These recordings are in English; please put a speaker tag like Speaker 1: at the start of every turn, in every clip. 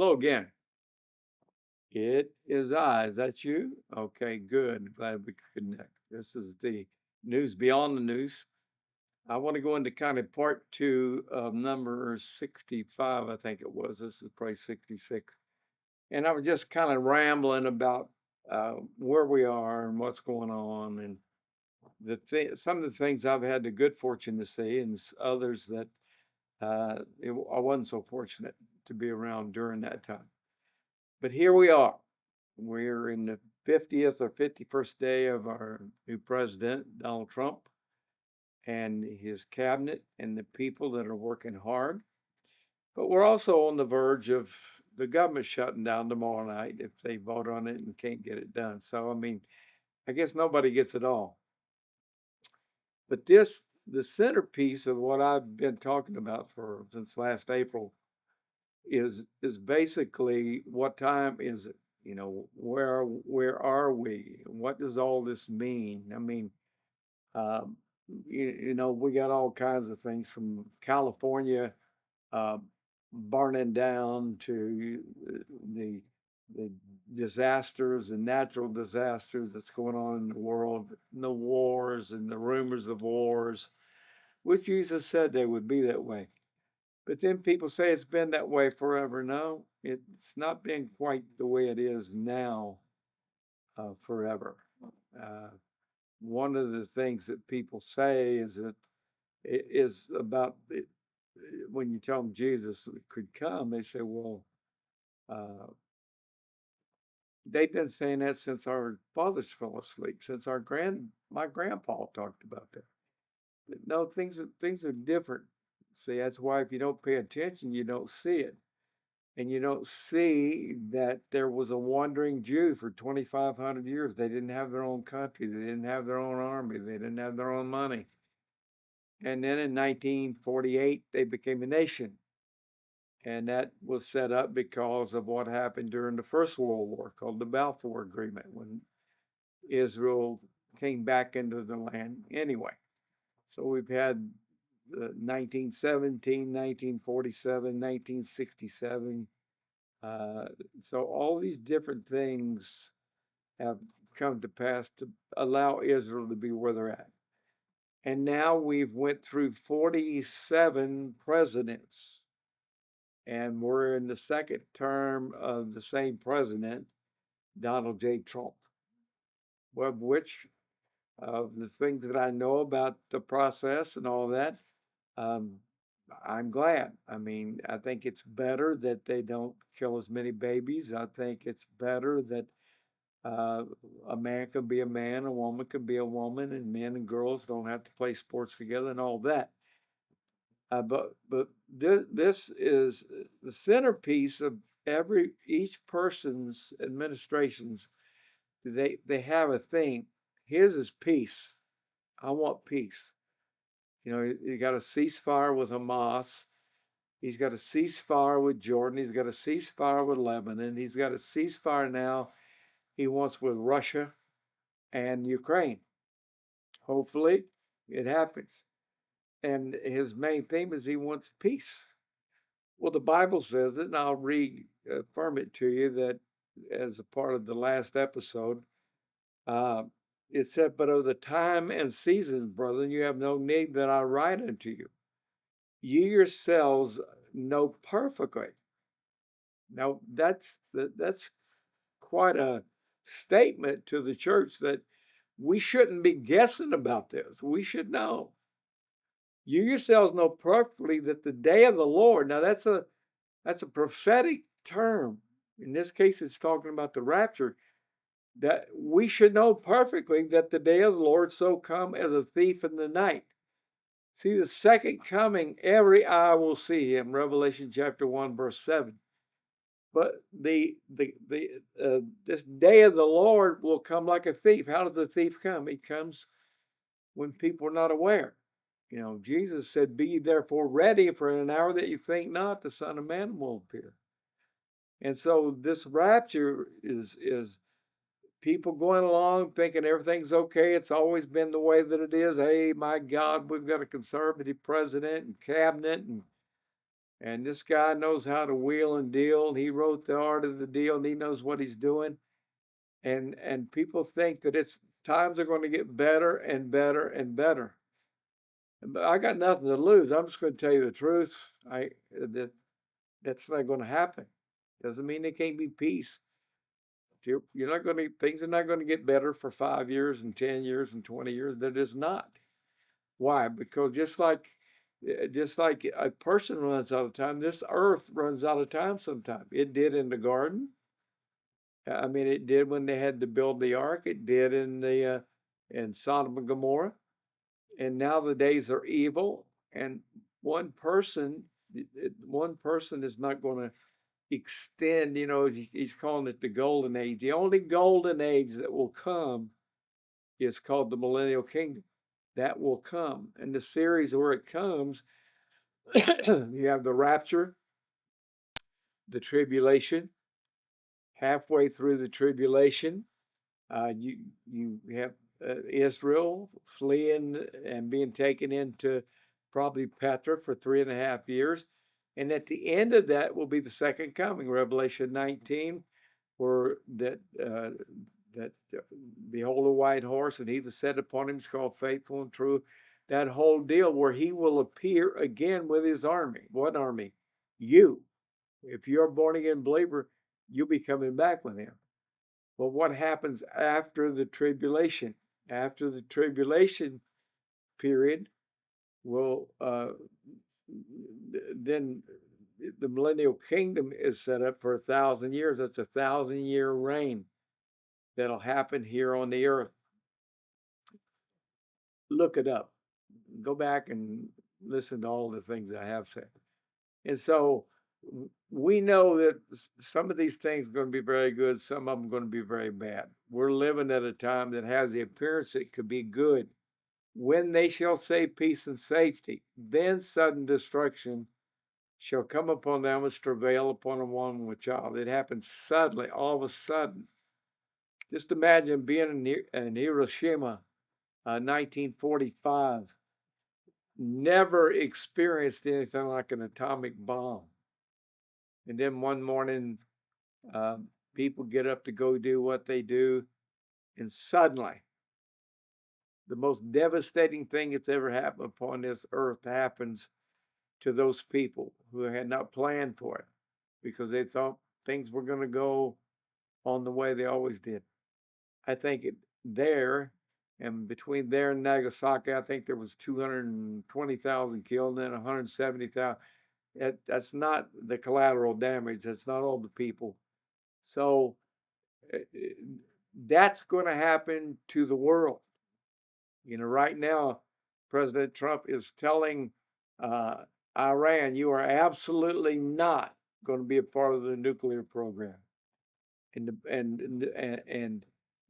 Speaker 1: Hello again. It is I. Is that you? Okay, good. Glad we could connect. This is the news beyond the news. I want to go into kind of part two of number 65, I think it was. This is probably 66. And I was just kind of rambling about where we are and what's going on, and some of the things I've had the good fortune to see, and others that I wasn't so fortunate to be around during that time. But here we are. We're in the 50th or 51st day of our new president, Donald Trump, and his cabinet and the people that are working hard. But we're also on the verge of the government shutting down tomorrow night if they vote on it and can't get it done. So, I mean, I guess nobody gets it all. But the centerpiece of what I've been talking about since last April is basically, what time is it? Where are we? What does all this mean? I mean, um, we got all kinds of things from California uh, burning down to the the disasters and natural disasters that's going on in the world, and the wars and the rumors of wars, which Jesus said they would be that way. But then people say it's been that way forever. No, it's not been quite the way it is now forever. Uh, One of the things that people say is that it is about it, when you tell them Jesus could come, they say, well, uh, they've been saying that since our fathers fell asleep, since my grandpa talked about that. But no, things are different. See, that's why if you don't pay attention, you don't see it. And you don't see that there was a wandering Jew for 2,500 years. They didn't have their own country. They didn't have their own army. They didn't have their own money. And then in 1948, they became a nation. And that was set up because of what happened during the First World War, called the Balfour Agreement, when Israel came back into the land anyway. So we've had 1917, 1947, 1967. So all these different things have come to pass to allow Israel to be where they're at. And now we've went through 47 presidents, and we're in the second term of the same president, Donald J. Trump. Of which, of the things that I know about the process and all that, um, I'm glad. I mean, I think it's better that they don't kill as many babies. I think it's better that uh, a man can be a man, a woman can be a woman, and men and girls don't have to play sports together and all that. But this is the centerpiece of each person's administrations. They have a thing. His is peace. I want peace. You got a ceasefire with Hamas. He's got a ceasefire with Jordan. He's got a ceasefire with Lebanon. He's got a ceasefire now he wants with Russia and Ukraine. Hopefully, it happens. And his main theme is he wants peace. Well, the Bible says it, and I'll reaffirm it to you that as a part of the last episode, uh, it said, "But of the time and seasons, brethren, you have no need that I write unto you. You yourselves know perfectly." Now, that's quite a statement to the church, that we shouldn't be guessing about this. We should know. You yourselves know perfectly that the day of the Lord, now that's a prophetic term. In this case, it's talking about the rapture, that we should know perfectly that the day of the Lord so come as a thief in the night. See, the second coming, every eye will see him, Revelation chapter 1, verse 7. But this day of the Lord will come like a thief. How does the thief come? He comes when people are not aware. Jesus said, "Be therefore ready, for in an hour that you think not, the Son of Man will appear." And so this rapture is people going along thinking everything's okay. It's always been the way that it is. Hey, my God, we've got a conservative president and cabinet, And this guy knows how to wheel and deal. He wrote the art of the deal, and he knows what he's doing. And people think that it's times are going to get better and better and better. But I got nothing to lose. I'm just going to tell you the truth. That's not going to happen. Doesn't mean there can't be peace. You're not going to. Things are not going to get better for 5 years and 10 years and 20 years. They're just not. Why? Because just like a person runs out of time, this earth runs out of time sometime. It did in the garden. I mean, it did when they had to build the ark. It did in Sodom and Gomorrah. And now the days are evil. And one person, one person is not going to extend. You know, he's calling it the golden age. The only golden age that will come is called the millennial kingdom. That will come. And the series where it comes, you have the rapture, the tribulation. Halfway through the tribulation, you have Israel fleeing and being taken into probably Petra for 3.5 years. And at the end of that will be the second coming, Revelation 19, where that behold a white horse, and he that sat upon him is called faithful and true. That whole deal where he will appear again with his army. What army? You. If you're a born again believer, you'll be coming back with him. But what happens after the tribulation? After the tribulation period, will then the millennial kingdom is set up for 1,000 years. That's a 1,000-year reign that'll happen here on the earth. Look it up. Go back and listen to all the things I have said. And so we know that some of these things are going to be very good, some of them are going to be very bad. We're living at a time that has the appearance it could be good. When they shall say peace and safety, then sudden destruction shall come upon them as travail upon a woman with child. It happens suddenly, all of a sudden. Just imagine being in Hiroshima, 1945, never experienced anything like an atomic bomb. And then one morning, people get up to go do what they do, and suddenly, the most devastating thing that's ever happened upon this earth happens to those people who had not planned for it because they thought things were going to go on the way they always did. I think there, and between there and Nagasaki, I think there was 220,000 killed and then 170,000. That's not the collateral damage. That's not all the people. So that's going to happen to the world. You know, right now, President Trump is telling Iran, you are absolutely not going to be a part of the nuclear program. And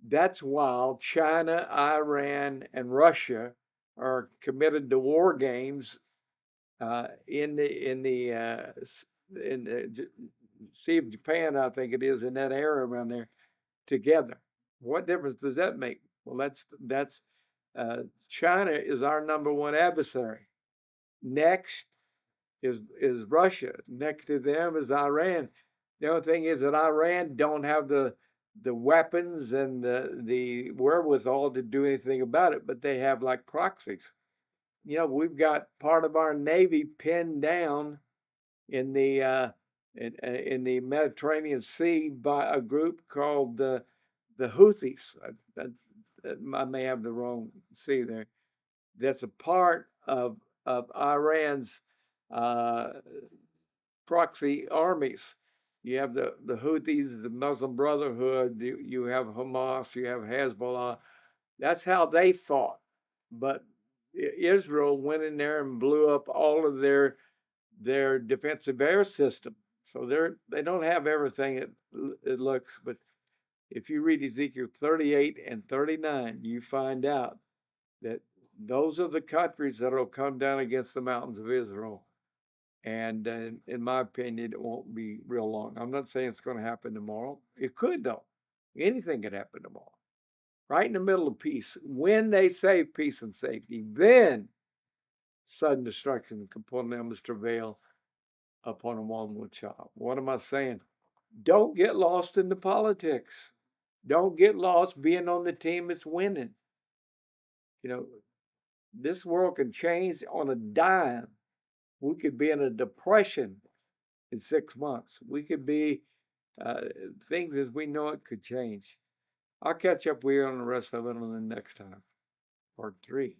Speaker 1: that's while China, Iran, and Russia are committed to war games in the Sea of Japan, I think it is, in that area around there, together. What difference does that make? Well, that's China is our number one adversary. Next is Russia. Next to them is Iran. The only thing is that Iran don't have the weapons and the wherewithal to do anything about it, but they have like proxies. You know, we've got part of our Navy pinned down in the Mediterranean Sea by a group called the Houthis. I may have the wrong sea there. That's a part of Iran's proxy armies. You have the Houthis, the Muslim Brotherhood, you have Hamas, you have Hezbollah. That's how they fought. But Israel went in there and blew up all of their defensive air system. So they don't have everything it looks. But if you read Ezekiel 38 and 39, you find out that those are the countries that will come down against the mountains of Israel. And in my opinion, it won't be real long. I'm not saying it's going to happen tomorrow. It could, though. Anything could happen tomorrow. Right in the middle of peace. When they say peace and safety, then sudden destruction upon them is travail. upon a one child. What am I saying? Don't get lost in the politics. Don't get lost being on the team that's winning. You know, this world can change on a dime. We could be in a depression in 6 months. We could be, things as we know it could change. I'll catch up with you on the rest of it on the next time, part 3.